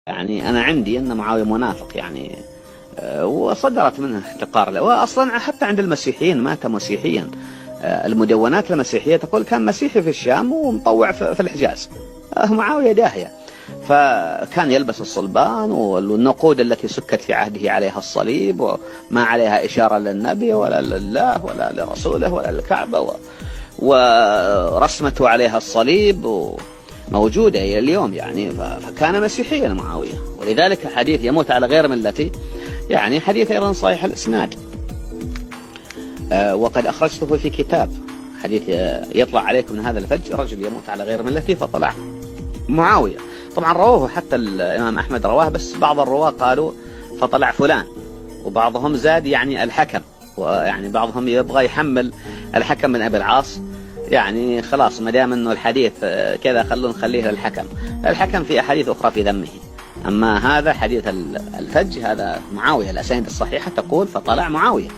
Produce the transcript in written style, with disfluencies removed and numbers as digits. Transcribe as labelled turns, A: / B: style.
A: يعني أنا عندي أن معاوية منافق يعني. وصدرت منه احتقار له، وأصلا حتى عند المسيحيين مات مسيحيا. المدونات المسيحية تقول كان مسيحي في الشام ومطوع في الحجاز. معاوية داهية. فكان يلبس الصلبان والنقود التي سكت في عهده عليها الصليب، وما عليها إشارة للنبي ولا لله ولا لرسوله ولا للكعبة، ورسمته عليها الصليب موجودة إلى اليوم يعني. فكان مسيحيا معاوية، ولذلك حديث يموت على غير ملتي يعني حديث أيضا صحيح الإسناد. وقد أخرجته في كتاب حديث يطلع عليكم من هذا الفج رجل يموت على غير ملتي فطلع معاوية. طبعا رواه حتى الإمام أحمد رواه، بس بعض الرواة قالوا فطلع فلان، وبعضهم زاد يعني الحكم، ويعني بعضهم يبغى يحمل الحكم من أبي العاص. يعني خلاص ما دام انه الحديث كذا نخليه للحكم. الحكم في أحاديث أخرى في ذمه، أما هذا حديث الفج هذا معاوية. الأسانيد الصحيحة تقول فطلع معاوية.